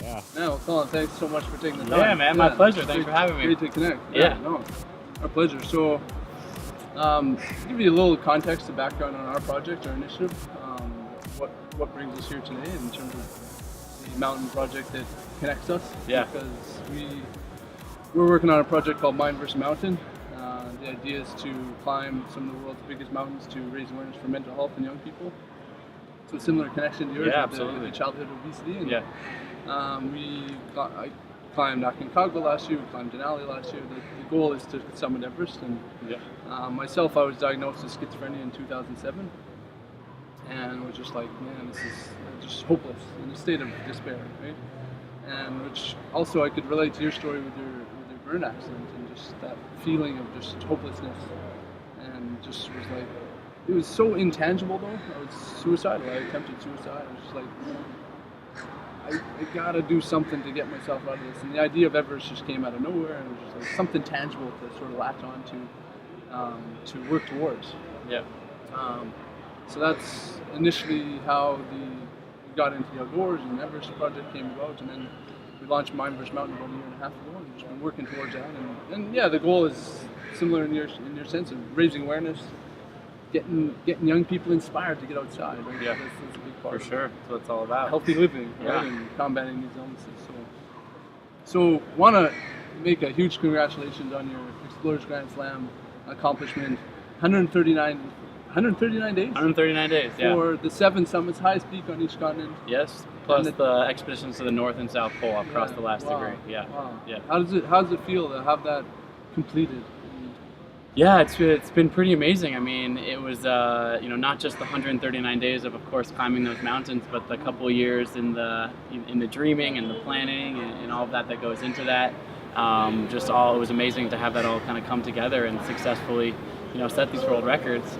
Yeah. Yeah, well, Colin, thanks so much for taking the time. Yeah, man, my pleasure. Thanks for having me. Great to connect. Yeah. No, our pleasure. So, to give you a little context, the background on our project, our initiative, what brings us here today in terms of the mountain project that connects us. Yeah. Because we're working on a project called Mind vs. Mountain. The idea is to climb some of the world's biggest mountains to raise awareness for mental health in young people. So a similar connection to yours, Yeah, with absolutely. the childhood obesity. And, Yeah. I climbed Aconcagua last year, we climbed Denali last year. The goal is to summit Everest. And myself, I was diagnosed with schizophrenia in 2007. And was just like, man, this is just hopeless, in a state of despair, right? And which also I could relate to your story with your burn accident and just that feeling of just hopelessness. And just was like, it was so intangible though. I was suicidal. I attempted suicide. I was just like, I gotta do something to get myself out of this. And the idea of Everest just came out of nowhere, and it was just like something tangible to sort of latch on to work towards. Yeah. So that's initially how we got into the outdoors, and the Everest project came about, and then we launched Mind vs. Mountain about a year and a half ago, and just been working towards that. And yeah, the goal is similar in your sense of raising awareness, getting young people inspired to get outside. Right? Yeah. That's a big part. For sure. That's what it's all about. Healthy living, Yeah. right, and combating these illnesses. So want to make a huge congratulations on your Explorers Grand Slam accomplishment. 139 days? 139 days, yeah. For the 7 summits, highest peak on each continent. Yes, plus the expeditions to the North and South Pole across the last Wow. degree. Yeah. Wow. Yeah. How does it feel to have that completed? Yeah, it's been pretty amazing. I mean, it was not just the 139 days of course climbing those mountains, but the couple years in the dreaming and the planning and all of that goes into that. It was amazing to have that all kind of come together and successfully set these world records.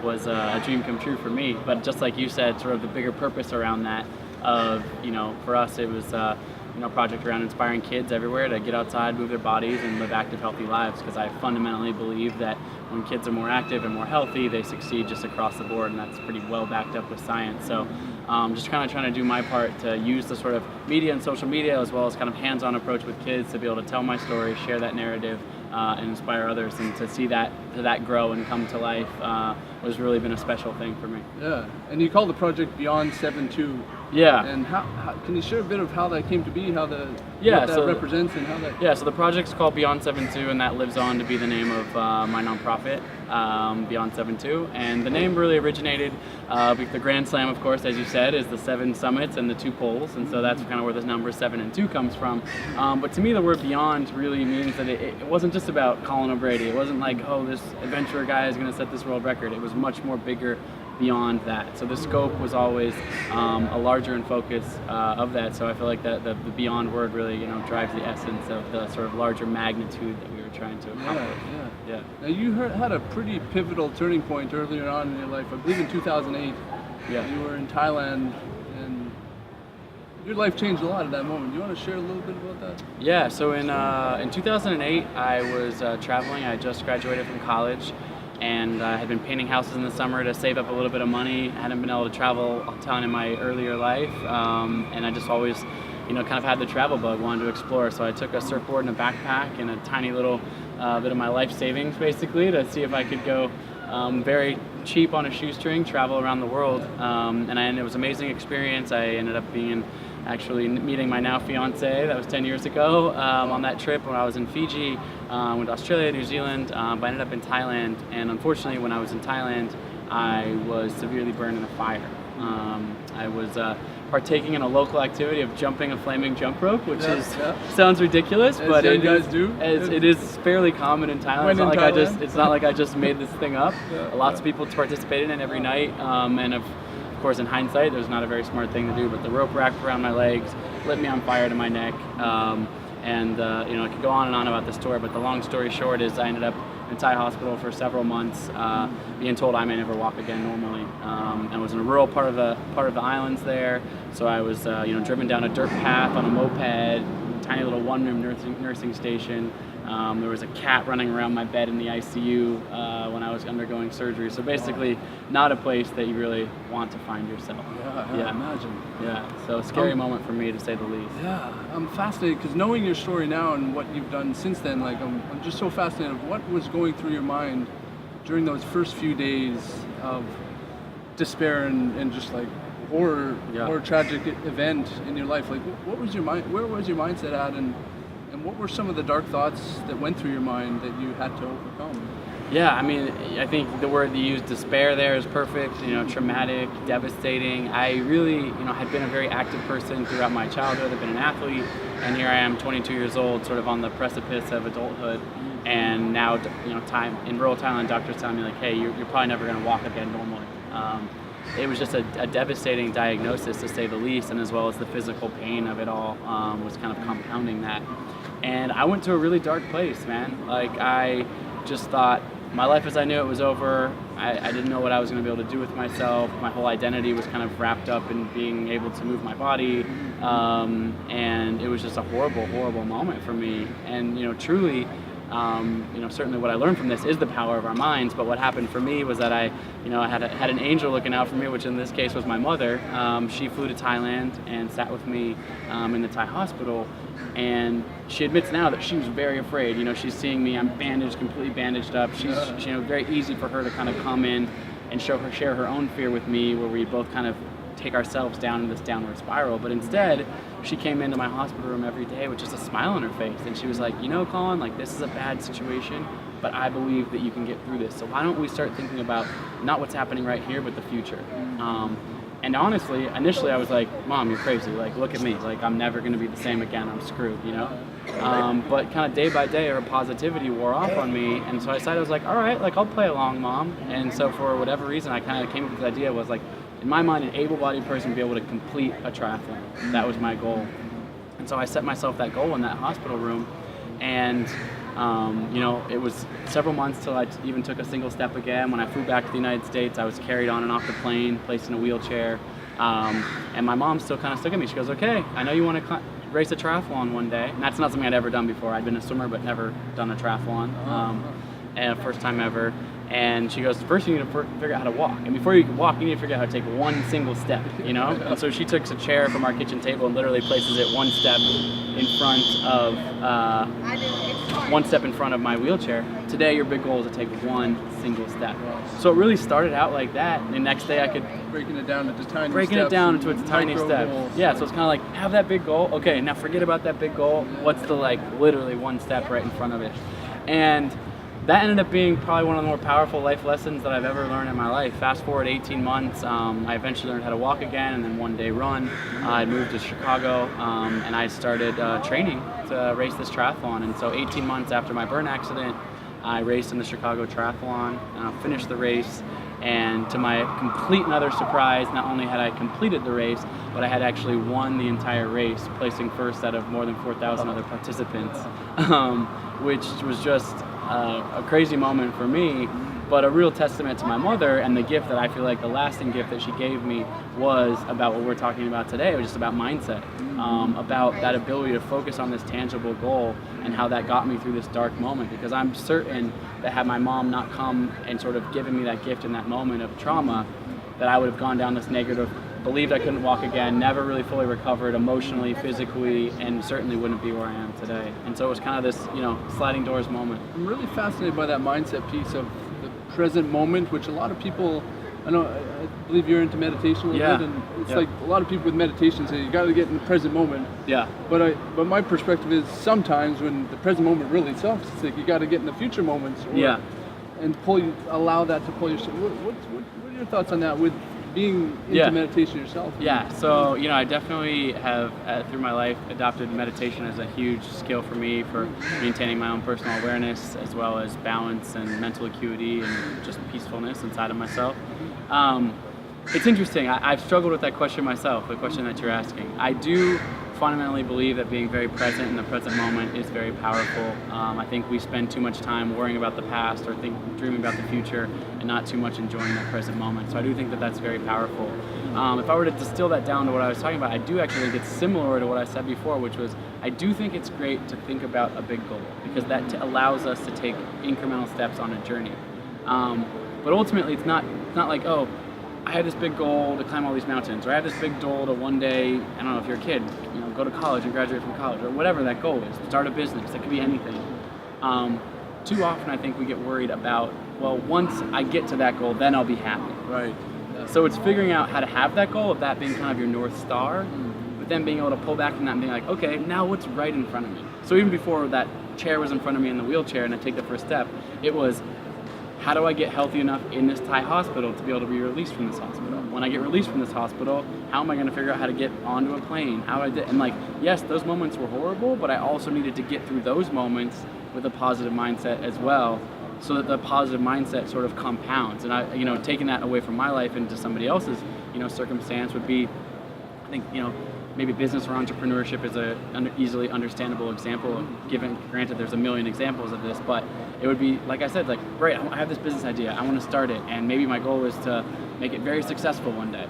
Was a dream come true for me. But just like you said, sort of the bigger purpose around that of for us it was a project around inspiring kids everywhere to get outside, move their bodies, and live active, healthy lives. Because I fundamentally believe that when kids are more active and more healthy, they succeed just across the board, and that's pretty well backed up with science. So just kind of trying to do my part to use the sort of media and social media as well as kind of hands-on approach with kids to be able to tell my story, share that narrative, and inspire others, and to see that grow and come to life was really been a special thing for me. Yeah, and you call the project Beyond 7-2. Yeah. And how can you share a bit of how that came to be, what that represents, and how that? Yeah, so the project's called Beyond 7-2, and that lives on to be the name of my nonprofit, Beyond 7-2. And the name really originated with the Grand Slam, of course, as you said, is the 7 summits and the 2 poles, and so that's kind of where this number 7 and 2 comes from. But to me, the word beyond really means that it wasn't just about Colin O'Brady. It wasn't like, oh, this adventurer guy is going to set this world record. It was much more bigger beyond that. So the scope was always a larger in focus of that. So I feel like that the beyond word really drives the essence of the sort of larger magnitude that we were trying to accomplish. Yeah. Now you had a pretty pivotal turning point earlier on in your life. I believe in 2008. Yeah. You were in Thailand, and your life changed a lot at that moment. Do you want to share a little bit about that? Yeah. So in 2008, I was traveling. I just graduated from college. And I had been painting houses in the summer to save up a little bit of money. I hadn't been able to travel a ton in my earlier life, and I just always, kind of had the travel bug, wanted to explore. So I took a surfboard and a backpack and a tiny little bit of my life savings, basically, to see if I could go very cheap on a shoestring, travel around the world. And it was an amazing experience. I ended up actually meeting my now fiance, that was 10 years ago, on that trip when I was in Fiji. Went to Australia, New Zealand, but I ended up in Thailand, and unfortunately when I was in Thailand I was severely burned in a fire. I was partaking in a local activity of jumping a flaming jump rope, which sounds ridiculous, as but it is fairly common in Thailand. It's not like I just made this thing up. Lots of people participated in it every night, and of course in hindsight it was not a very smart thing to do, but the rope wrapped around my legs, lit me on fire to my neck. I could go on and on about the story, but the long story short is I ended up in Thai hospital for several months, being told I may never walk again normally. I was in a rural part of the islands there, so I was driven down a dirt path on a moped, tiny little one-room nursing station, There was a cat running around my bed in the ICU when I was undergoing surgery. So basically, not a place that you really want to find yourself. Yeah, imagine. Yeah, so a scary moment for me, to say the least. Yeah, I'm fascinated because knowing your story now and what you've done since then, like I'm just so fascinated of what was going through your mind during those first few days of despair and just like horror tragic event in your life. Like what was your mind? Where was your mindset at, and what were some of the dark thoughts that went through your mind that you had to overcome? Yeah, I mean, I think the word you used, despair, there is perfect. Traumatic, devastating. I really, had been a very active person throughout my childhood. I've been an athlete, and here I am, 22 years old, sort of on the precipice of adulthood. And now, time in rural Thailand, doctors telling me like, hey, you're probably never going to walk again normally. It was just a devastating diagnosis, to say the least, and as well as the physical pain of it all was kind of compounding that. And I went to a really dark place, man. Like, I just thought my life as I knew it was over. I didn't know what I was going to be able to do with myself. My whole identity was kind of wrapped up in being able to move my body. And it was just a horrible, horrible moment for me. And, truly, certainly what I learned from this is the power of our minds. But what happened for me was that I had an angel looking out for me, which in this case was my mother. She flew to Thailand and sat with me in the Thai hospital. And she admits now that she was very afraid. She's seeing me, I'm bandaged, completely bandaged up. She's, very easy for her to kind of come in and share her own fear with me, where we both kind of take ourselves down in this downward spiral. But instead, she came into my hospital room every day with just a smile on her face. And she was like, Colin, like, this is a bad situation, but I believe that you can get through this. So why don't we start thinking about not what's happening right here, but the future? And honestly, initially I was like, Mom, you're crazy. Like, look at me. Like, I'm never going to be the same again. I'm screwed, But kind of day by day, her positivity wore off on me. And so I decided, I was like, all right, like, I'll play along, Mom. And so for whatever reason, I kind of came up with this idea, was like, in my mind, an able-bodied person would be able to complete a triathlon. That was my goal. And so I set myself that goal in that hospital room. And it was several months till I even took a single step again. When I flew back to the United States, I was carried on and off the plane, placed in a wheelchair. And my mom still kind of stuck at me. She goes, okay, I know you want to race a triathlon one day. And that's not something I'd ever done before. I'd been a swimmer, but never done a triathlon. And first time ever. And she goes, first you need to figure out how to walk. And before you can walk, you need to figure out how to take one single step, And so she took a chair from our kitchen table and literally places it one step in front of my wheelchair. Today, your big goal is to take one single step. So it really started out like that. And the next day I could... Breaking it down into tiny Breaking steps. it down into its tiny steps. Goals. Yeah, so it's kind of like, have that big goal. Okay, now forget about that big goal. What's the, literally one step right in front of it? And that ended up being probably one of the more powerful life lessons that I've ever learned in my life. Fast forward 18 months, I eventually learned how to walk again, and then one day run. I moved to Chicago, and I started training to race this triathlon. And so 18 months after my burn accident, I raced in the Chicago Triathlon, finished the race, and to my complete and utter surprise, not only had I completed the race, but I had actually won the entire race, placing first out of more than 4,000 other participants, which was just a crazy moment for me, but a real testament to my mother, and the gift that I feel like the lasting gift that she gave me was about what we're talking about today. It was just about mindset, about that ability to focus on this tangible goal, and how that got me through this dark moment. Because I'm certain that had my mom not come and sort of given me that gift in that moment of trauma, that I would have gone down this negative, believed I couldn't walk again, never really fully recovered emotionally, physically, and certainly wouldn't be where I am today. And so it was kind of this, sliding doors moment. I'm really fascinated by that mindset piece of the present moment, which a lot of people, I believe you're into meditation a little bit, and it's like a lot of people with meditation say you got to get in the present moment. Yeah. But my perspective is sometimes when the present moment really sucks, it's like you got to get in the future moments. And allow that to pull you. What are your thoughts on that with being into meditation yourself? Yeah, so I definitely have through my life adopted meditation as a huge skill for me for maintaining my own personal awareness, as well as balance and mental acuity and just peacefulness inside of myself. It's interesting. I've struggled with that question myself, the question that you're asking. I do fundamentally believe that being very present in the present moment is very powerful. I think we spend too much time worrying about the past or dreaming about the future and not too much enjoying that present moment. So I do think that that's very powerful. If I were to distill that down to what I was talking about, I do actually think it's similar to what I said before, which was I do think it's great to think about a big goal because that allows us to take incremental steps on a journey. But ultimately, it's not like, oh, I had this big goal to climb all these mountains, or I have this big goal to one day, I don't know, if you're a kid, go to college and graduate from college, or whatever that goal is, start a business, that could be anything. Too often I think we get worried about, well, once I get to that goal, then I'll be happy. Right. So it's figuring out how to have that goal, of that being kind of your North Star, but then being able to pull back from that and being like, okay, now what's right in front of me? So even before that chair was in front of me in the wheelchair and I take the first step, it was, how do I get healthy enough in this Thai hospital to be able to be released from this hospital? When I get released from this hospital, how am I going to figure out how to get onto a plane? And like, yes, those moments were horrible, but I also needed to get through those moments with a positive mindset as well, so that the positive mindset sort of compounds. And I, taking that away from my life into somebody else's, circumstance would be, I think, maybe business or entrepreneurship is an easily understandable example. Granted, there's a million examples of this, but it would be, like I said, like, great, I have this business idea, I want to start it, and maybe my goal is to make it very successful one day.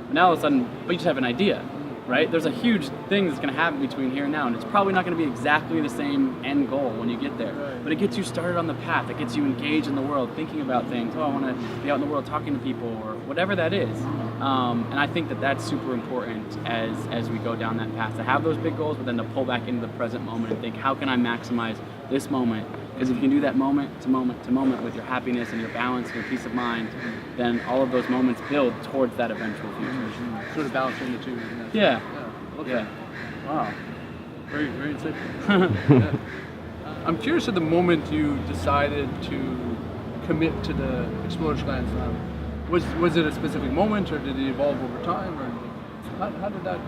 But now all of a sudden, we just have an idea, right? There's a huge thing that's going to happen between here and now, and it's probably not going to be exactly the same end goal when you get there. Right. But it gets you started on the path. It gets you engaged in the world, thinking about things. Oh, I want to be out in the world talking to people, or whatever that is. And I think that that's super important as we go down that path, to have those big goals, but then to pull back into the present moment and think, how can I maximize this moment? Because if you can do that moment to moment to moment with your happiness and your balance and your peace of mind, then all of those moments build towards that eventual future. Sort of balancing the two. Yeah. Okay. Yeah. Wow. Very, very insightful. Yeah. I'm curious at the moment you decided to commit to the Explorers Grand Slam. Was it a specific moment, or did it evolve over time, or how did that?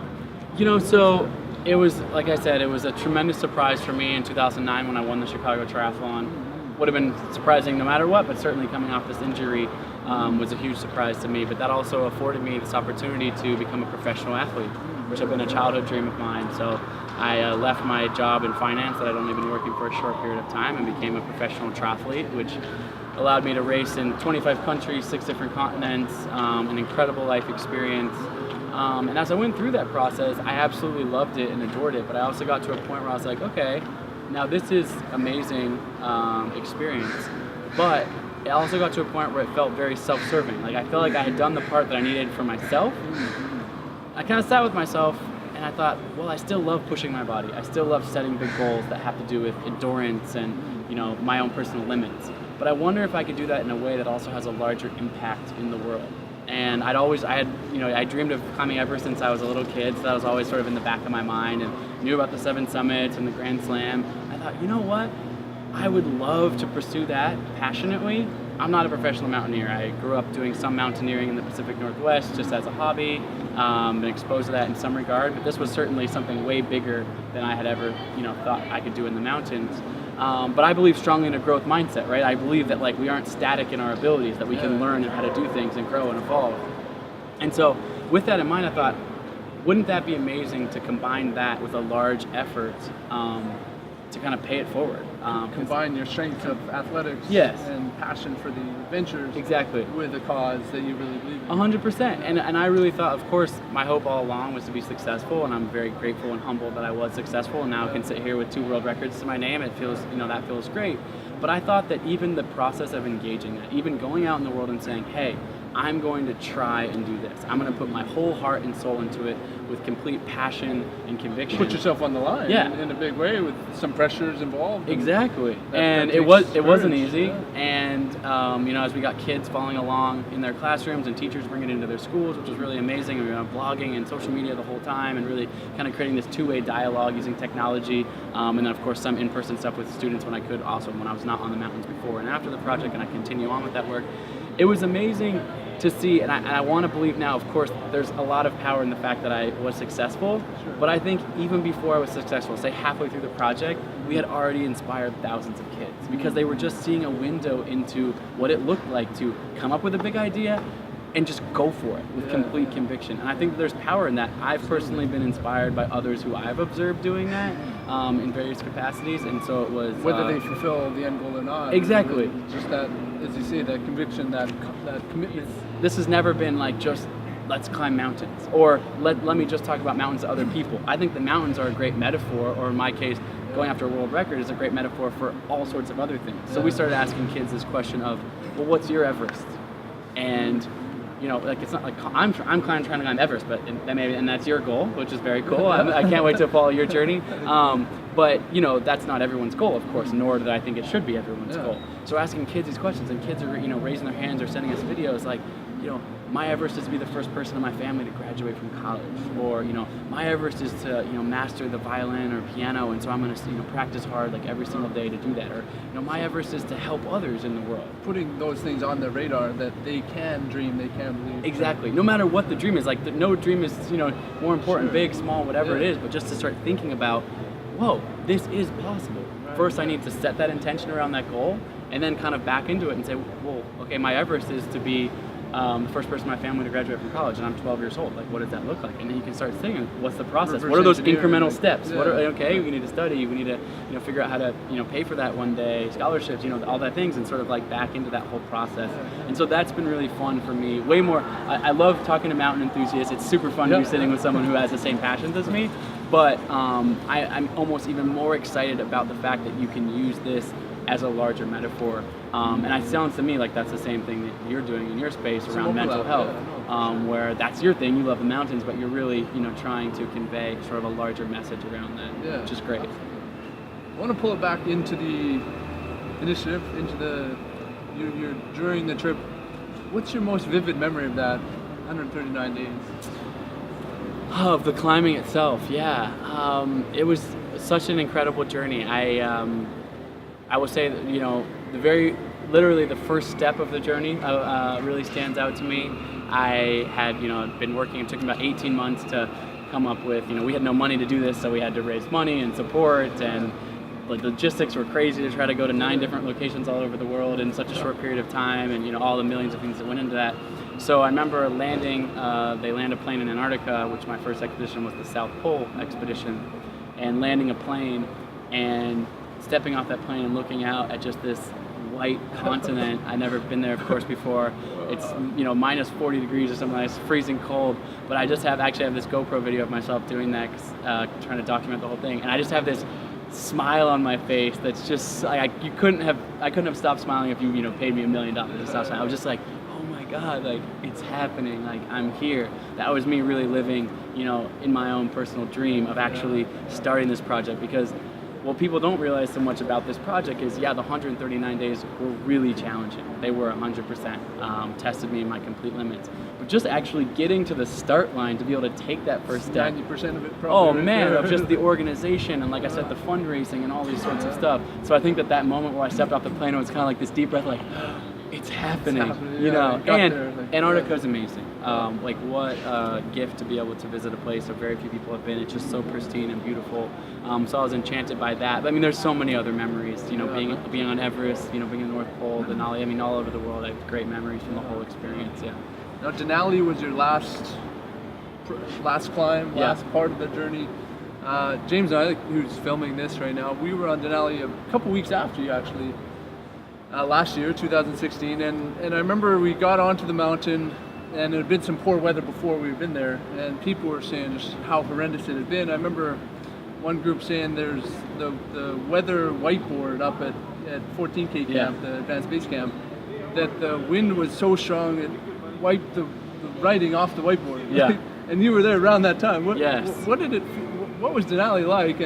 So it was, like I said, it was a tremendous surprise for me in 2009 when I won the Chicago Triathlon. Would have been surprising no matter what, but certainly coming off this injury was a huge surprise to me. But that also afforded me this opportunity to become a professional athlete, which had been a childhood dream of mine. So I left my job in finance that I'd only been working for a short period of time and became a professional triathlete, which allowed me to race in 25 countries, 6 different continents, an incredible life experience. And as I went through that process, I absolutely loved it and adored it, but I also got to a point where I was like, okay, now this is amazing experience, but it also got to a point where it felt very self-serving. Like, I felt like I had done the part that I needed for myself. I kind of sat with myself and I thought, well, I still love pushing my body. I still love setting big goals that have to do with endurance and, my own personal limits. But I wonder if I could do that in a way that also has a larger impact in the world. And I dreamed of climbing Everest since I was a little kid, so that was always sort of in the back of my mind, and knew about the 7 summits and the Grand Slam. I thought, you know what? I would love to pursue that passionately. I'm not a professional mountaineer. I grew up doing some mountaineering in the Pacific Northwest just as a hobby, been exposed to that in some regard, but this was certainly something way bigger than I had ever, thought I could do in the mountains. But I believe strongly in a growth mindset, right? I believe that we aren't static in our abilities, that we can learn how to do things and grow and evolve. And so with that in mind, I thought, wouldn't that be amazing to combine that with a large effort to kind of pay it forward? Combine your strength of athletics and passion for the adventures with a cause that you really believe in. 100%. And I really thought, of course, my hope all along was to be successful, and I'm very grateful and humbled that I was successful, and now I can sit here with 2 world records to my name. It feels, that feels great. But I thought that even the process of engaging that, even going out in the world and saying, hey, I'm going to try and do this. I'm going to put my whole heart and soul into it with complete passion and conviction. Put yourself on the line in a big way with some pressures involved. Exactly. And it wasn't easy. Yeah. And, as we got kids following along in their classrooms and teachers bringing it into their schools, which was really amazing. And we were blogging and social media the whole time and really kind of creating this 2-way dialogue using technology. And then, of course, some in-person stuff with students when I could, also when I was not on the mountains before and after the project, and I continue on with that work. It was amazing to see, and I want to believe now, of course, there's a lot of power in the fact that I was successful, but I think even before I was successful, say halfway through the project, we had already inspired thousands of kids because they were just seeing a window into what it looked like to come up with a big idea, and just go for it with complete conviction. And I think that there's power in that. I've personally been inspired by others who I've observed doing that in various capacities, and so it was whether they fulfill the end goal or not. Exactly. Just that, as you say, that conviction, that commitment. This has never been like just let's climb mountains, or let me just talk about mountains to other people. I think the mountains are a great metaphor, or in my case, going after a world record is a great metaphor for all sorts of other things. So we started asking kids this question of, well, what's your Everest? And like it's not like I'm trying to climb Everest, but and that's your goal, which is very cool. I can't wait to follow your journey. But that's not everyone's goal, of course, nor that I think it should be everyone's goal. So asking kids these questions, and kids are raising their hands or sending us videos like, my Everest is to be the first person in my family to graduate from college, or my Everest is to master the violin or piano, and so I'm going to practice hard like every single day to do that, or my Everest is to help others in the world. Putting those things on their radar that they can dream, they can believe. Exactly. No matter what the dream is, like no dream is more important, big, small, whatever it is, but just to start thinking about, whoa, this is possible. Right. First, I need to set that intention around that goal, and then kind of back into it and say, well, okay, my Everest is to be the first person in my family to graduate from college, and I'm 12 years old. Like, what does that look like? And then you can start thinking, what's the process? What are those incremental steps? Yeah. We need to study. We need to, figure out how to, pay for that one day, scholarships, all that things, and sort of like back into that whole process. And so that's been really fun for me. Way more. I love talking to mountain enthusiasts. It's super fun to be sitting with someone who has the same passions as me. But I'm almost even more excited about the fact that you can use this as a larger metaphor. And it sounds to me like that's the same thing that you're doing in your space around mental health, where that's your thing, you love the mountains, but you're really, trying to convey sort of a larger message around that, which is great. I want to pull it back into the initiative, into your during the trip. What's your most vivid memory of that 139 days? Of the climbing itself, it was such an incredible journey. I would say that, literally the first step of the journey really stands out to me. I had, been working. It took me about 18 months to come up with, we had no money to do this, so we had to raise money and support, and the logistics were crazy to try to go to 9 different locations all over the world in such a short period of time, and, all the millions of things that went into that. So I remember landing, they land a plane in Antarctica, which my first expedition was the South Pole expedition, and landing a plane and stepping off that plane and looking out at just this white continent. I'd never been there, of course, before. It's minus 40 degrees or something. It's freezing cold, but I just have this GoPro video of myself doing that, trying to document the whole thing, and I just have this smile on my face that's just like I couldn't have stopped smiling if you paid me $1 million to stop smiling. I was just like, oh my God, like it's happening, like I'm here. That was me really living in my own personal dream of actually starting this project, because what people don't realize so much about this project is, the 139 days were really challenging. They were 100%, tested me in my complete limits. But just actually getting to the start line to be able to take that first step. 90% of it probably. Oh man, of just the organization and, like I said, the fundraising and all these sorts of stuff. So I think that moment where I stepped off the plane, it was kind of like this deep breath, like, it's happening, and Antarctica is amazing. Like what a gift to be able to visit a place where very few people have been. It's just so pristine and beautiful. So I was enchanted by that. But, I mean, there's so many other memories. Being on Everest, being in the North Pole, Denali. I mean, all over the world. I have great memories from the whole experience. Yeah. Now, Denali was your last climb, last part of the journey. James and I, who's filming this right now, we were on Denali a couple weeks after you actually. Last year, 2016, and I remember we got onto the mountain, and there had been some poor weather before we had been there, and people were saying just how horrendous it had been. I remember one group saying there's the weather whiteboard up at 14K camp, the advanced base camp, that the wind was so strong it wiped the writing off the whiteboard. Yeah. And you were there around that time. What was Denali like,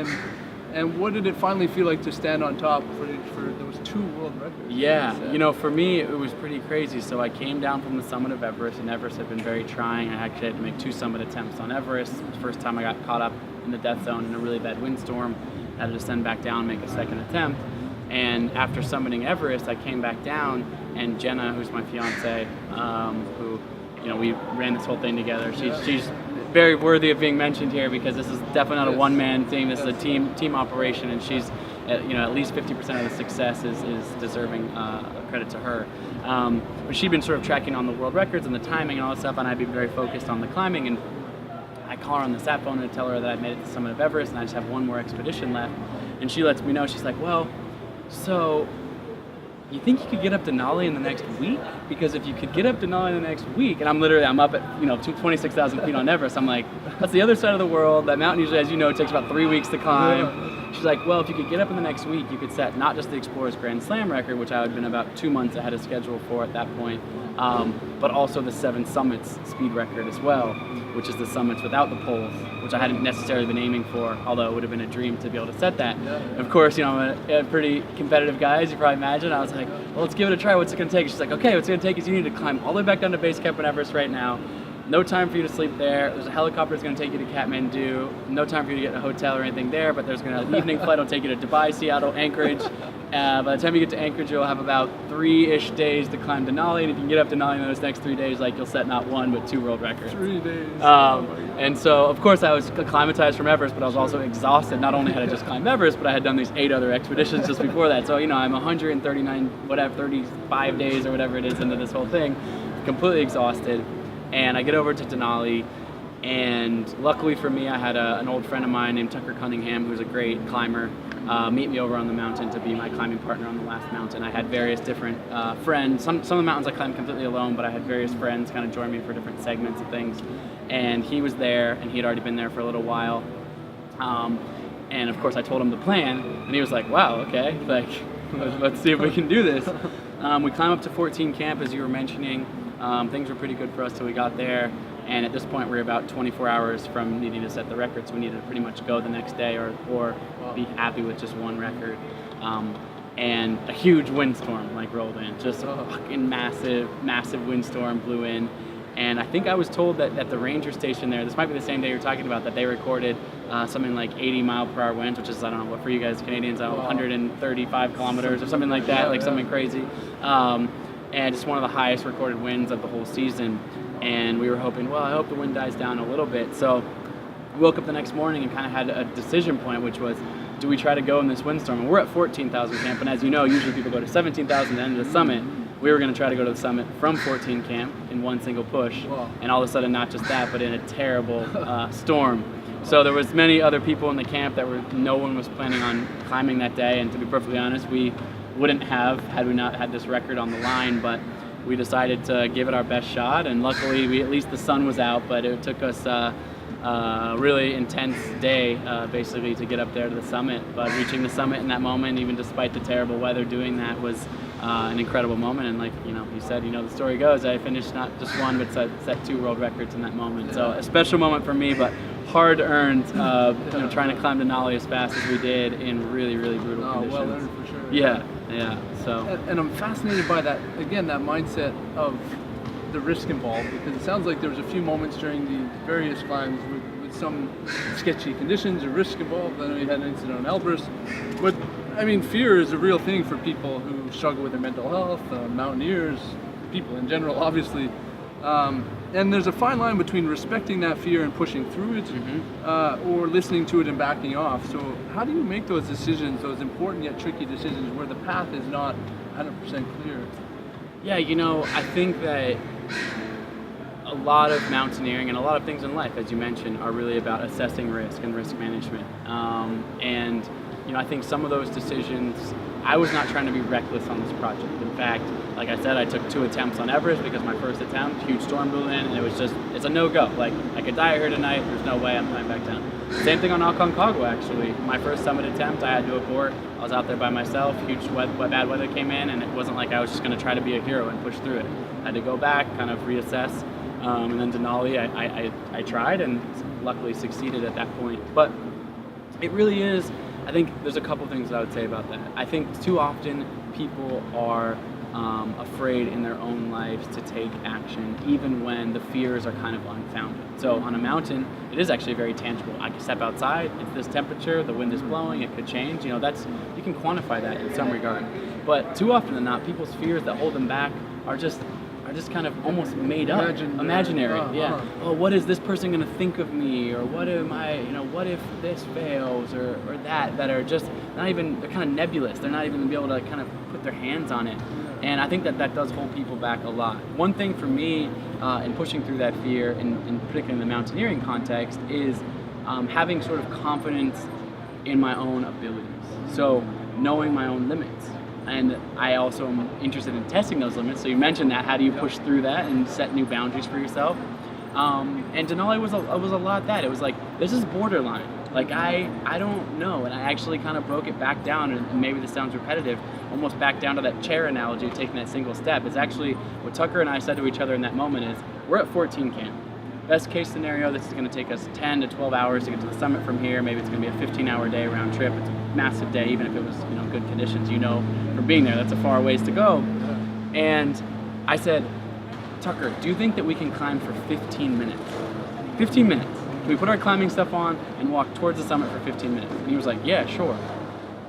and what did it finally feel like to stand on top for those 2 world records? Yeah, for me it was pretty crazy. So I came down from the summit of Everest, and Everest had been very trying. I actually had to make 2 summit attempts on Everest. It was the first time I got caught up in the death zone in a really bad windstorm. I had to descend back down and make a second attempt. And after summiting Everest, I came back down, and Jenna, who's my fiance, who we ran this whole thing together. She's very worthy of being mentioned here, because this is definitely not a one-man thing. This is a team operation, and she's at least 50% of the success is deserving credit to her. But she'd been sort of tracking on the world records and the timing and all that stuff, and I'd been very focused on the climbing. And I call her on the sat phone and tell her that I've made it to the summit of Everest and I just have one more expedition left. And she lets me know, she's like, well, so you think you could get up to Denali in the next week? Because if you could get up to Denali in the next week, and I'm up at 26,000 feet on Everest, I'm like, that's the other side of the world. That mountain usually, as you know, takes about 3 weeks to climb. She's like, well, if you could get up in the next week, you could set not just the Explorers Grand Slam record, which I had been about 2 months ahead of schedule for at that point, but also the 7 Summits speed record as well, which is the summits without the poles, which I hadn't necessarily been aiming for, although it would have been a dream to be able to set that. Of course, I'm a pretty competitive guy, as you probably imagine. I was like, well, let's give it a try. What's it going to take? She's like, okay, what's it going to take is you need to climb all the way back down to base camp in Everest right now. No time for you to sleep there. There's a helicopter that's going to take you to Kathmandu. No time for you to get in a hotel or anything there, but there's going to an evening flight will take you to Dubai, Seattle, Anchorage. By the time you get to Anchorage, you'll have about 3-ish days to climb Denali, and if you can get up to Denali in those next 3 days, you'll set not 1 but 2 world records. 3 days. And so, of course, I was acclimatized from Everest, but I was also exhausted. Not only had I just climbed Everest, but I had done these 8 other expeditions just before that. So, I'm 35 days or whatever it is into this whole thing, completely exhausted. And I get over to Denali, and luckily for me, I had an old friend of mine named Tucker Cunningham, who's a great climber, meet me over on the mountain to be my climbing partner on the last mountain. I had various different friends. Some of the mountains I climbed completely alone, but I had various friends kind of join me for different segments of things. And he was there, and he had already been there for a little while. And of course, I told him the plan, and he was like, wow, okay, let's see if we can do this. We climb up to 14 camp, as you were mentioning. Things were pretty good for us till we got there, and at this point we're about 24 hours from needing to set the record, so we needed to pretty much go the next day or be happy with just one record. And a huge windstorm rolled in, just a fucking massive windstorm blew in. And I think I was told that at the ranger station there, this might be the same day you're talking about, that they recorded something like 80 mile per hour winds, which is, I don't know, what for you guys Canadians, 135 kilometers or something like that, something crazy. And just one of the highest recorded winds of the whole season. And we were hoping, well, I hope the wind dies down a little bit. So we woke up the next morning and kind of had a decision point, which was, do we try to go in this windstorm? And we're at 14,000 camp, and as you know, usually people go to 17,000 to end of the summit. We were going to try to go to the summit from 14 camp in one single push. And all of a sudden, not just that, but in a terrible storm. So there was many other people in the camp no one was planning on climbing that day, and to be perfectly honest, we wouldn't have had we not had this record on the line, but we decided to give it our best shot, and luckily at least the sun was out, but it took us a really intense day basically to get up there to the summit. But reaching the summit in that moment, even despite the terrible weather, doing that was an incredible moment. And you said, the story goes, I finished not just 1 but set 2 world records in that moment. So a special moment for me, but hard earned, trying to climb Denali as fast as we did in really, really brutal conditions. Well earned for sure. Yeah. So. And I'm fascinated by that mindset of the risk involved, because it sounds like there was a few moments during the various climbs with some sketchy conditions or risk involved. I know you had an incident on Everest, but fear is a real thing for people who struggle with their mental health, mountaineers, people in general, obviously. And there's a fine line between respecting that fear and pushing through it, or listening to it and backing off. So how do you make those decisions, those important yet tricky decisions, where the path is not 100% clear? Yeah, I think that a lot of mountaineering and a lot of things in life, as you mentioned, are really about assessing risk and risk management. And I think some of those decisions, I was not trying to be reckless on this project. In fact, like I said, I took 2 attempts on Everest because my first attempt, huge storm blew in, and it's a no-go. I could die here tonight, there's no way I'm coming back down. Same thing on Aconcagua, actually. My first summit attempt, I had to abort. I was out there by myself, bad weather came in, and it wasn't like I was just going to try to be a hero and push through it. I had to go back, kind of reassess, and then Denali, I tried and luckily succeeded at that point. But it really is, I think there's a couple things that I would say about that. I think too often people are afraid in their own lives to take action, even when the fears are kind of unfounded. So on a mountain, it is actually very tangible. I can step outside, it's this temperature, the wind is blowing, it could change. You can quantify that in some regard. But too often than not, people's fears that hold them back are just just kind of almost made up, Imaginary. imaginary. Yeah. Oh, what is this person going to think of me, or what am I? What if this fails, or that are just not even. They're kind of nebulous. They're not even going to be able to kind of put their hands on it. And I think that does hold people back a lot. One thing for me in pushing through that fear, in particularly in the mountaineering context, is having sort of confidence in my own abilities. So knowing my own limits. And I also am interested in testing those limits. So you mentioned that. How do you push through that and set new boundaries for yourself? And Denali was a lot that. It was like, this is borderline. Like, I don't know. And I actually kind of broke it back down, and maybe this sounds repetitive, almost back down to that chair analogy of taking that single step. It's actually what Tucker and I said to each other in that moment is, we're at 14 camp. Best case scenario, this is going to take us 10 to 12 hours to get to the summit from here. Maybe it's going to be a 15-hour day round trip. It's a massive day, even if it was good conditions. From being there, that's a far ways to go. And I said, Tucker, do you think that we can climb for 15 minutes? 15 minutes. We put our climbing stuff on and walk towards the summit for 15 minutes. And he was like, yeah, sure.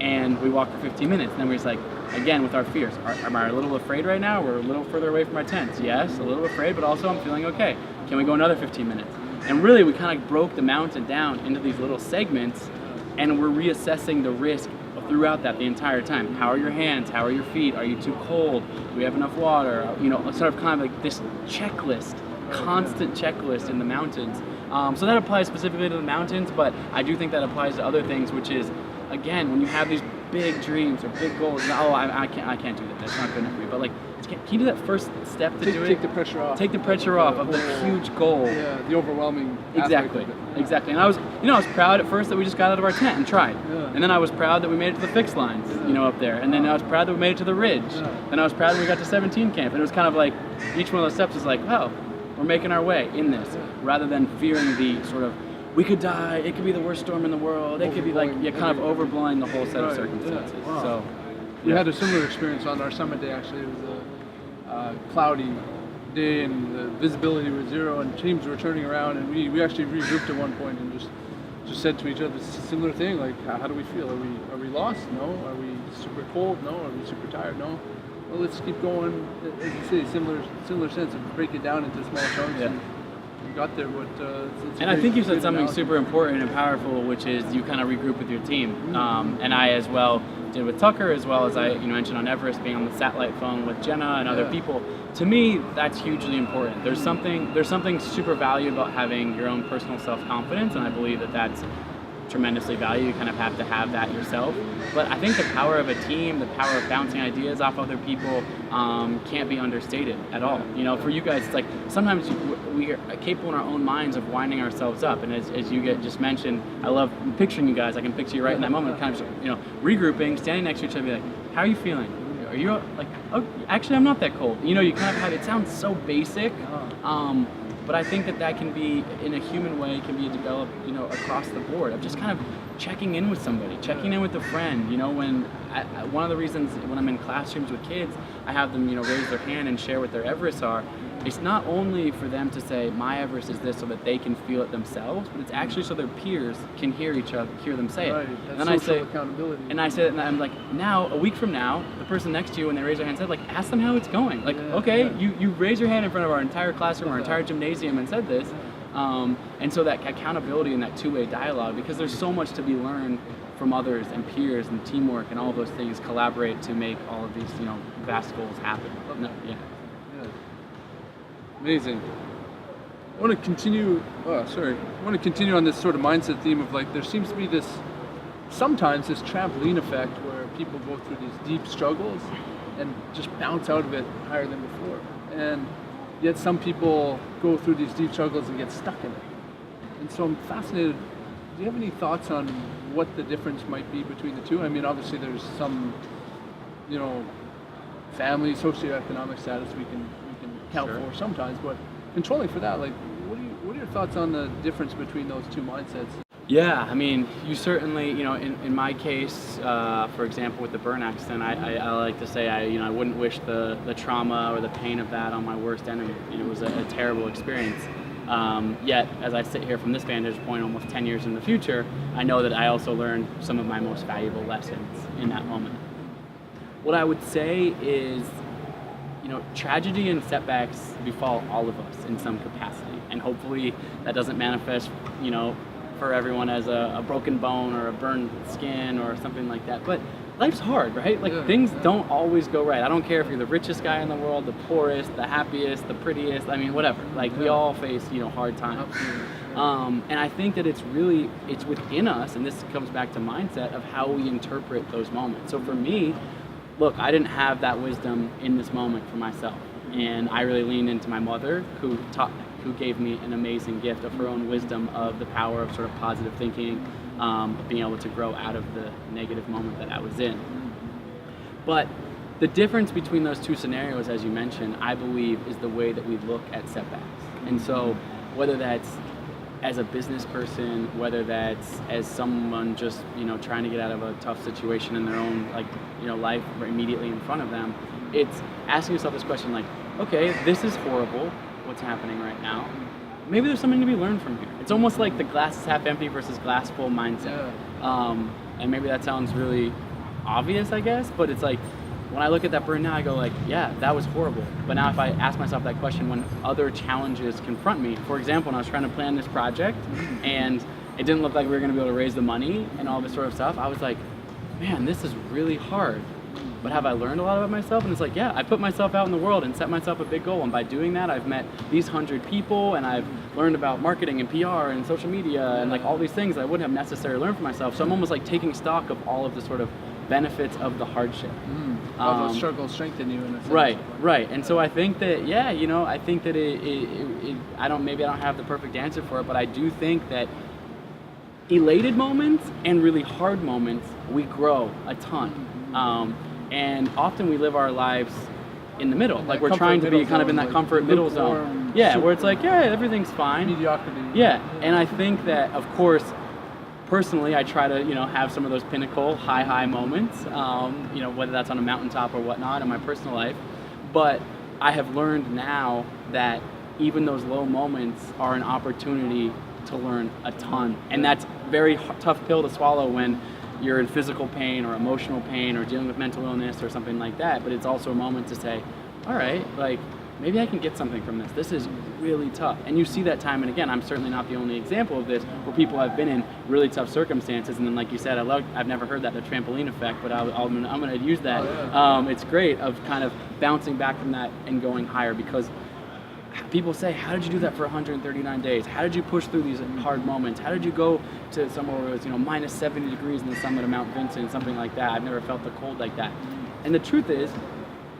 And we walked for 15 minutes. And then we was like, again, with our fears, am I a little afraid right now? We're a little further away from our tents. Yes, a little afraid, but also I'm feeling okay. Can we go another 15 minutes? And really, we kind of broke the mountain down into these little segments, and we're reassessing the risk throughout that the entire time. How are your hands? How are your feet? Are you too cold? Do we have enough water? Sort of kind of like this checklist, constant checklist in the mountains. So that applies specifically to the mountains, but I do think that applies to other things, which is, again, when you have these big dreams or big goals, I can't do that. That's not good enough for me. But like, can you do that first step to do it? Take the pressure off. Take the pressure off of the huge goal. Yeah, the overwhelming. Exactly. And I was proud at first that we just got out of our tent and tried. Yeah. And then I was proud that we made it to the fixed lines, up there. And then I was proud that we made it to the ridge. Yeah. And I was proud that we got to 17 camp. And it was kind of like, each one of those steps was like, wow, we're making our way in this, rather than fearing the sort of, we could die, it could be the worst storm in the world, it could be like, kind of overblowing the whole set of circumstances. Yeah. Wow. So, we had a similar experience on our summit day, actually. It was a cloudy day, and the visibility was zero, and teams were turning around, and we actually regrouped at one point and just said to each other, it's a similar thing, like, how do we feel? Are we lost? No. Are we super cold? No. Are we super tired? No. Well, let's keep going. As you say, similar sense of break it down into small chunks. Yeah. And we got there, but and I think you said something super important and powerful, which is you kind of regroup with your team. Mm-hmm. And I as well did with Tucker, as well as I mentioned on Everest, being on the satellite phone with Jenna and other people. To me, that's hugely important. There's something super valued about having your own personal self-confidence, and I believe that that's tremendously valued. You kind of have to have that yourself. But I think the power of a team, the power of bouncing ideas off other people, can't be understated at all. For you guys, it's like sometimes we are capable in our own minds of winding ourselves up. And as you just mentioned, I love picturing you guys. I can picture you right in that moment, kind of regrouping, standing next to each other, be like, how are you feeling? Are you like, oh, actually I'm not that cold. You kind of have, it sounds so basic. But I think that can be, in a human way, can be developed, across the board, of just kind of checking in with somebody, checking in with a friend. When one of the reasons when I'm in classrooms with kids, I have them, raise their hand and share what their Everests are. It's not only for them to say, my Everest is this, so that they can feel it themselves, but it's actually so their peers can hear them say it. And then I say, accountability. And I'm like, now, a week from now, the person next to you, when they raise their hand, said, like, ask them how it's going. Like, you raise your hand in front of our entire classroom, our entire gymnasium, and said this. And so that accountability and that two-way dialogue, because there's so much to be learned from others and peers and teamwork and all of those things collaborate to make all of these, vast goals happen. Amazing. I want to continue on this sort of mindset theme of, like, there seems to be sometimes this trampoline effect where people go through these deep struggles and just bounce out of it higher than before. And yet some people go through these deep struggles and get stuck in it. And so I'm fascinated, do you have any thoughts on what the difference might be between the two? I mean, obviously there's some, family, socioeconomic status we can count for sometimes, but controlling for that, like, what are your thoughts on the difference between those two mindsets? Yeah, I mean, you certainly, in my case, for example, with the burn accident, I like to say I wouldn't wish the trauma or the pain of that on my worst enemy. It was a terrible experience. Yet, as I sit here from this vantage point, almost 10 years in the future, I know that I also learned some of my most valuable lessons in that moment. What I would say is, tragedy and setbacks befall all of us in some capacity, and hopefully that doesn't manifest, for everyone as a broken bone or a burned skin or something like that. But life's hard, right? Like things don't always go right. I don't care if you're the richest guy in the world, the poorest, the happiest, the prettiest. I mean, whatever. Like we all face, hard times. And I think that it's within us, and this comes back to mindset of how we interpret those moments. So for me, look, I didn't have that wisdom in this moment for myself, and I really leaned into my mother, who gave me an amazing gift of her own wisdom of the power of sort of positive thinking, being able to grow out of the negative moment that I was in. But the difference between those two scenarios, as you mentioned, I believe is the way that we look at setbacks. And so whether that's as a business person, whether that's as someone just, trying to get out of a tough situation in their own, life immediately in front of them, it's asking yourself this question like, okay, this is horrible, what's happening right now. Maybe there's something to be learned from here. It's almost like the glass is half empty versus glass full mindset. And maybe that sounds really obvious, I guess, but it's like, when I look at that burn now, I go like, yeah, that was horrible. But now if I ask myself that question when other challenges confront me, for example, when I was trying to plan this project and it didn't look like we were gonna be able to raise the money and all this sort of stuff, I was like, man, this is really hard. But have I learned a lot about myself? And it's like, yeah, I put myself out in the world and set myself a big goal. And by doing that, I've met these 100 people, and I've learned about marketing and PR and social media and like all these things that I wouldn't have necessarily learned for myself. So I'm almost like taking stock of all of the sort of benefits of the hardship. All those struggles strengthen you in a sense. Right. And so I think that, I think that I don't have the perfect answer for it, but I do think that elated moments and really hard moments, we grow a ton. And often we live our lives in the middle. Like we're trying to be kind of in that comfort middle zone. Yeah, where it's like, yeah, everything's fine. Mediocrity. Yeah, and I think that, of course, personally, I try to, have some of those pinnacle high moments, whether that's on a mountaintop or whatnot in my personal life. But I have learned now that even those low moments are an opportunity to learn a ton. And that's very tough pill to swallow when you're in physical pain or emotional pain or dealing with mental illness or something like that. But it's also a moment to say, all right, like, maybe I can get something from this. This is really tough. And you see that time and again. I'm certainly not the only example of this, where people have been in really tough circumstances. And then, like you said, I've never heard that, the trampoline effect, but I'm going to use that. It's great of kind of bouncing back from that and going higher, because people say, how did you do that for 139 days? How did you push through these hard moments? How did you go to somewhere where it was, minus 70 degrees in the summit of Mount Vincent, something like that? I've never felt the cold like that. And the truth is,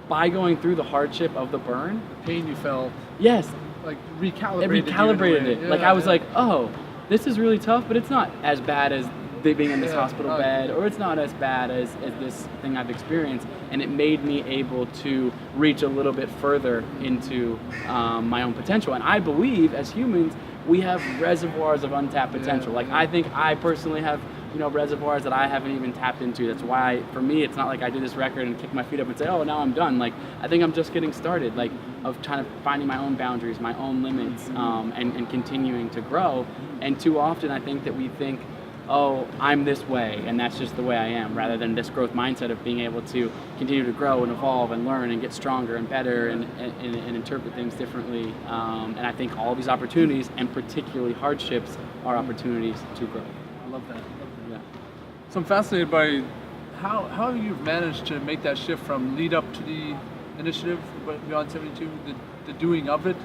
by going through the hardship of the burn, the pain you felt, yes, like it recalibrated it. Yeah, like I was like, oh, this is really tough, but it's not as bad as being in this hospital bed, or it's not as bad as this thing I've experienced. And it made me able to reach a little bit further into my own potential. And I believe as humans, we have reservoirs of untapped potential. I think I personally have reservoirs that I haven't even tapped into. That's why, for me, it's not like I did this record and kick my feet up and say, oh, now I'm done. Like, I think I'm just getting started, of trying to finding my own boundaries, my own limits, and continuing to grow. And too often, I think that we think, oh, I'm this way, and that's just the way I am, rather than this growth mindset of being able to continue to grow and evolve and learn and get stronger and better and interpret things differently. And I think all these opportunities, and particularly hardships, are opportunities to grow. I love that. Yeah. So I'm fascinated by how you've managed to make that shift from lead up to the initiative Beyond 72, the doing of it,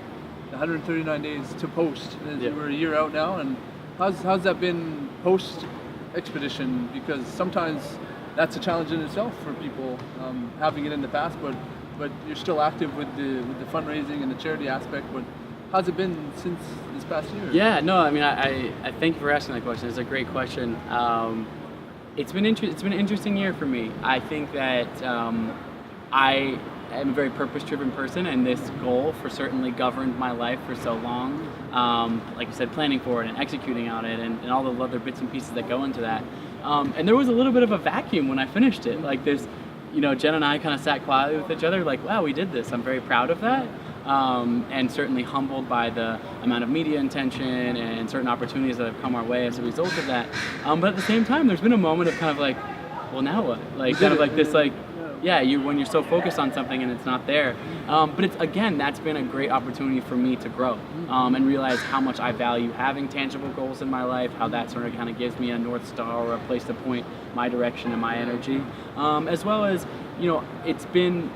the 139 days to post. We're a year out now, and how's that been post expedition? Because sometimes that's a challenge in itself for people, having it in the past, but you're still active with the fundraising and the charity aspect. But how's it been since this past year? Yeah, no, I mean, I thank you for asking that question. It's a great question. It's been an interesting year for me. I think that I am a very purpose-driven person, and this goal certainly governed my life for so long. Like you said, planning for it and executing on it, and all the other bits and pieces that go into that. And there was a little bit of a vacuum when I finished it. Like there's, Jen and I kind of sat quietly with each other, like, wow, we did this. I'm very proud of that. And certainly humbled by the amount of media attention and certain opportunities that have come our way as a result of that. But at the same time, there's been a moment of kind of like, well, now what? Like kind of like this, like, when you're so focused on something and it's not there. But it's, again, that's been a great opportunity for me to grow and realize how much I value having tangible goals in my life, how that sort of kind of gives me a North Star or a place to point my direction and my energy. As well as, it's been,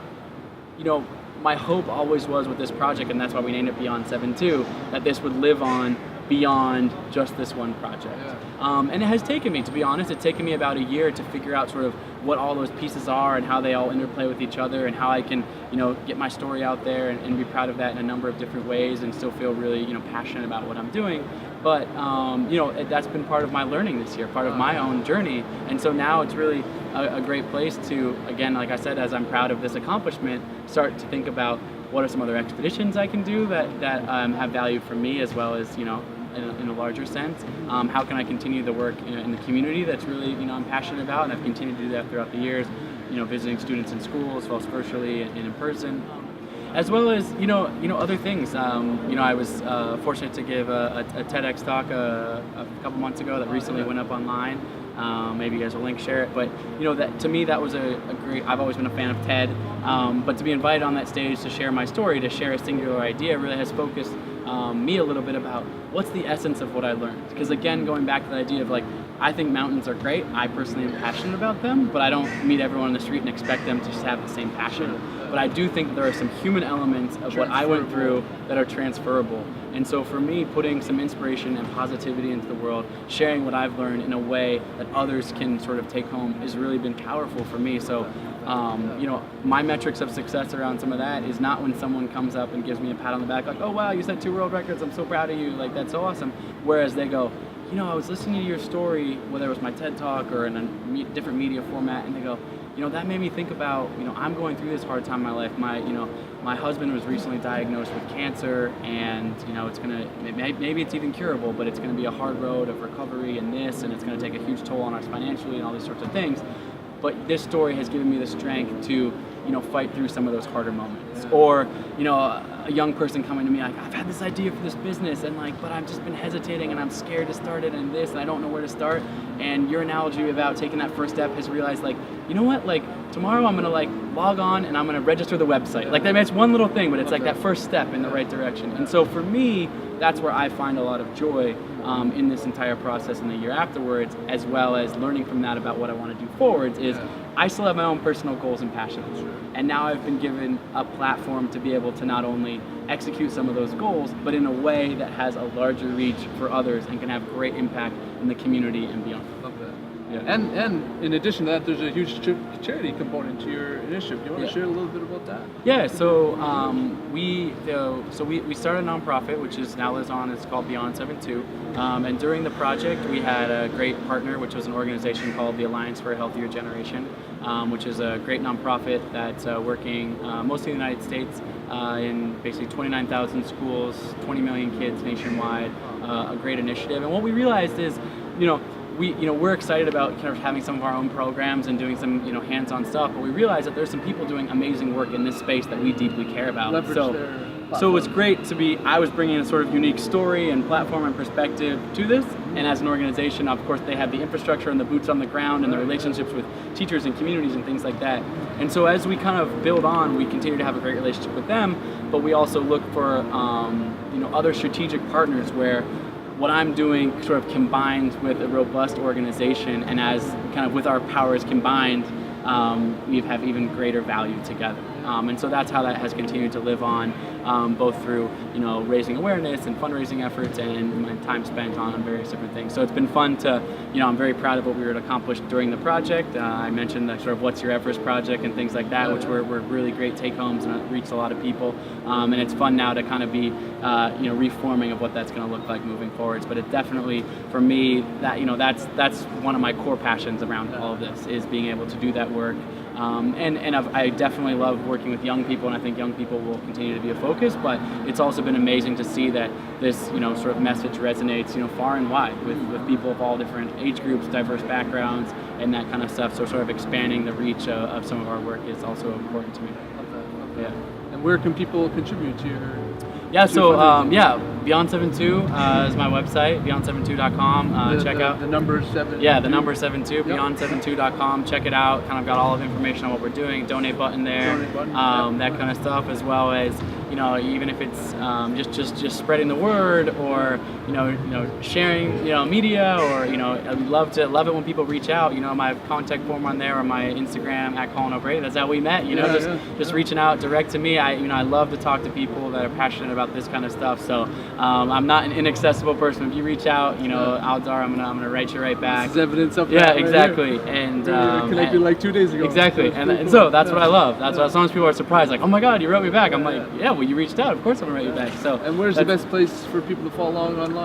my hope always was with this project, and that's why we named it Beyond 7-2, that this would live on beyond just this one project. And it has taken me, to be honest, it's taken me about a year to figure out sort of what all those pieces are and how they all interplay with each other and how I can, get my story out there and be proud of that in a number of different ways and still feel really, passionate about what I'm doing. But, that's been part of my learning this year, part of my own journey. And so now it's really a great place to, again, like I said, as I'm proud of this accomplishment, start to think about what are some other expeditions I can do that have value for me, as well as, in a larger sense. How can I continue the work in the community that's really, I'm passionate about, and I've continued to do that throughout the years, visiting students in schools, both virtually and in person. As well as, other things. I was fortunate to give a TEDx Talk a couple months ago that recently went up online. Maybe you guys will link share it, but that to me that was a great. I've always been a fan of TED, but to be invited on that stage to share my story, to share a singular idea, really has focused me a little bit about what's the essence of what I learned. Because again, going back to the idea of I think mountains are great. I personally am passionate about them, but I don't meet everyone on the street and expect them to just have the same passion. But I do think there are some human elements of what I went through that are transferable. And so for me, putting some inspiration and positivity into the world, sharing what I've learned in a way that others can sort of take home has really been powerful for me. So, my metrics of success around some of that is not when someone comes up and gives me a pat on the back, like, oh wow, you set 2 world records, I'm so proud of you, that's so awesome. Whereas they go, I was listening to your story, whether it was my TED Talk or in a different media format, and they go, that made me think about, I'm going through this hard time in my life. My husband was recently diagnosed with cancer, and, it's gonna, maybe it's even curable, but it's gonna be a hard road of recovery and it's gonna take a huge toll on us financially and all these sorts of things. But this story has given me the strength to, fight through some of those harder moments. Or, a young person coming to me like, I've had this idea for this business, and but I've just been hesitating and I'm scared to start it and I don't know where to start. And your analogy about taking that first step has realized tomorrow I'm gonna log on and I'm gonna register the website. It's one little thing, but it's that first step in the right direction. And so for me, that's where I find a lot of joy in this entire process in the year afterwards, as well as learning from that about what I want to do forwards is I still have my own personal goals and passions. And now I've been given a platform to be able to not only execute some of those goals, but in a way that has a larger reach for others and can have great impact in the community and beyond. Love that. Yeah. And in addition to that, there's a huge charity component to your initiative. Do you want to share a little bit about that? Yeah. So we started a nonprofit, which is now lives on. It's called Beyond 7-2. And during the project, we had a great partner, which was an organization called the Alliance for a Healthier Generation, which is a great nonprofit that's working mostly in the United States in basically 29,000 schools, 20 million kids nationwide. A great initiative. And what we realized is, we're excited about kind of having some of our own programs and doing some, hands-on stuff, but we realize that there's some people doing amazing work in this space that we deeply care about. So it was great to be, I was bringing a sort of unique story and platform and perspective to this, and as an organization, of course, they have the infrastructure and the boots on the ground and the relationships with teachers and communities and things like that. And so as we kind of build on, we continue to have a great relationship with them, but we also look for, other strategic partners where what I'm doing sort of combined with a robust organization, and as kind of with our powers combined, we have even greater value together. And so that's how that has continued to live on, both through, raising awareness and fundraising efforts and time spent on various different things. So it's been fun to, I'm very proud of what we were able to accomplish during the project. I mentioned the sort of What's Your Everest project and things like that, which were really great take-homes and it reached a lot of people. And it's fun now to kind of be, reforming of what that's going to look like moving forwards. But it definitely, for me, that, that's one of my core passions around all of this, is being able to do that work. I definitely love working with young people, and I think young people will continue to be a focus, but it's also been amazing to see that this, sort of message resonates, far and wide with people of all different age groups, diverse backgrounds, and that kind of stuff. So sort of expanding the reach of some of our work is also important to me. Love that. Yeah. And where can people contribute to your... Yeah, What's your so fundraising? Beyond72 is my website, beyond72.com. Check out. The number 7. Yeah, the number 72, Yep. beyond72.com. Check it out. Kind of got all of information on what we're doing. Donate button there. Donate button, That kind of stuff, as well as even if it's just spreading the word, or sharing media, or I'd love it when people reach out. My contact form on there, or my Instagram at Colin O'Brady. That's how we met. Just reaching out direct to me. I love to talk to people that are passionate about this kind of stuff. So I'm not an inaccessible person. If you reach out, odds are I'm gonna write you right back. This is evidence of Yeah, that. exactly. Right here. And We connected like 2 days ago. exactly, So and cool. so that's what I love. That's why sometimes people are surprised, like, oh my God, you wrote me back. I'm like, yeah, well, you reached out. Of course I'm gonna write you back. So. And where's the best place for people to follow along online?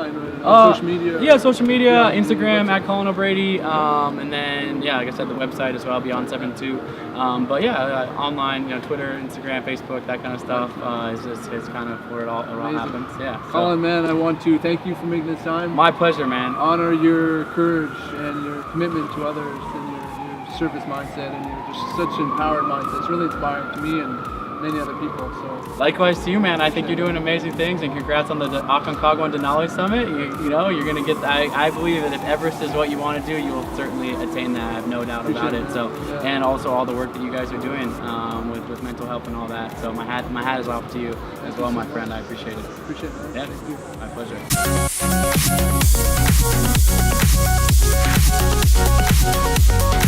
On social media? Yeah, social media, Yeah, Instagram website. at Colin O'Brady, and then like I said, the website as well, Beyond72. But yeah, online, Twitter, Instagram, Facebook, that kind of stuff is kind of where it all happens. Yeah. So. Colin, man, I want to thank you for making this time. My pleasure, man. Honor your courage and your commitment to others, and your service mindset, and your just such empowered mindset. It's really inspiring to me and many other people. So Likewise to you, man. I think you're doing amazing things, and congrats on the Aconcagua and Denali Summit. You're going to get. I believe that if Everest is what you want to do, you will certainly attain that. I have no doubt about it. So, and also all the work that you guys are doing with mental health and all that. So my hat is off to you as well, my friend. I appreciate it. appreciate it, man. Yeah, Thank you. my pleasure.